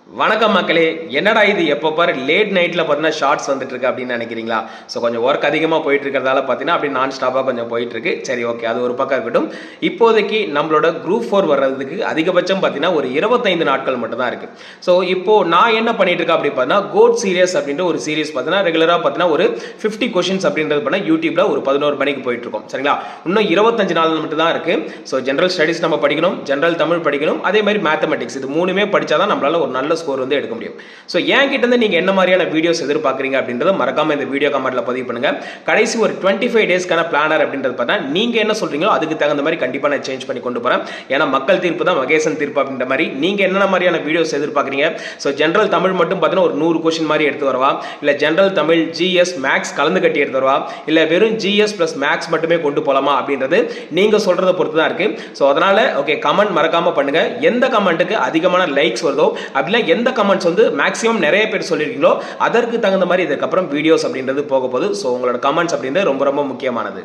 வணக்கம் மக்களே. என்னடா இது எப்போ பாரு லேட் நைட்டில் பார்த்தீங்கன்னா ஷார்ட்ஸ் வந்துட்டு இருக்கு அப்படின்னு நினைக்கிறீங்களா? ஸோ கொஞ்சம் ஒர்க் அதிகமாக போயிட்டு இருக்கிறதால பார்த்தீங்கன்னா அப்படி நான் ஸ்டாப்பாக கொஞ்சம் போயிட்டு இருக்கு. சரி, ஓகே, அது ஒரு பக்கம் இருக்கட்டும். இப்போதைக்கு நம்மளோட குரூப் 4 வர்றதுக்கு அதிகபட்சம் பார்த்தீங்கன்னா ஒரு 25 நாட்கள் மட்டும் தான் இருக்கு. ஸோ இப்போ நான் என்ன பண்ணிட்டு இருக்கேன் அப்படி பார்த்தீங்கன்னா கோட் சீரியஸ் அப்படின்ற ஒரு சீரியஸ் பார்த்தீங்கன்னா ரெகுலராக பார்த்தீங்கன்னா ஒரு 50 கொஷின்ஸ் அப்படின்றது பண்ண யூடியூப்ல ஒரு 11 மணிக்கு போயிட்டு இருக்கோம். சரிங்களா? இன்னும் 25 நாள் மட்டும் தான் இருக்கு. ஸோ ஜென்ரல் ஸ்டடிஸ் நம்ம படிக்கணும், ஜென்ரல் தமிழ் படிக்கணும், அதே மாதிரி மேத்தமெட்டிக்ஸ், இது மூணுமே படிச்சாதான் நம்மளால ஒரு நல்ல ஸ்கோர் வந்து எடுக்க முடியும். ஸோ என் கிட்ட இருந்து நீங்க என்ன மாதிரியான வீடியோஸ் எதிர்பார்க்குறீங்க அப்படின்றத மறக்காம இந்த வீடியோ கமெண்ட்ல பதிவு பண்ணுங்க. கடைசி ஒரு 25 டேஸ்க்கான பிளானர் அப்படின்றது பார்த்தா நீங்க என்ன சொல்றீங்களோ அதுக்கு தகுந்த மாதிரி கண்டிப்பா நான் சேஞ்ச் பண்ணி கொண்டு போறேன். ஏன்னா மக்கள் தீர்ப்பு தான் மகேசன் தீர்ப்பு அப்படின்ற மாதிரி நீங்க என்ன மாதிரியான வீடியோஸ் எதிர்பார்க்குறீங்க? ஸோ ஜென்ரல் தமிழ் மட்டும் பார்த்தீங்கன்னா ஒரு 100 கொஸ்டின் மாதிரி எடுத்து வரவா, இல்ல ஜென்ரல் தமிழ் ஜிஎஸ் மேக்ஸ் கலந்து கட்டி எடுத்து வரவா, இல்ல வெறும் ஜிஎஸ் பிளஸ் மேக்ஸ் மட்டுமே கொண்டு போலாமா அப்படின்றது நீங்க சொல்றதை பொறுத்து தான் இருக்கு. ஸோ அதனால ஓகே, கமெண்ட் மறக்காம பண்ணுங்க. எந்த கமெண்ட்டுக்கு அதிகமான லைக்ஸ் வருதோ அப்படின்னா எந்த கமெண்ட்ஸ் வந்து மேக்ஸிமம் நிறைய பேர் சொல்லிருக்கீங்களோ அதற்கு தகுந்த மாதிரி இதுக்கப்புறம் வீடியோஸ் அப்படின்றது போக போகுது. ஸோ உங்களோட கமெண்ட்ஸ் அப்படின்றது ரொம்ப ரொம்ப முக்கியமானது.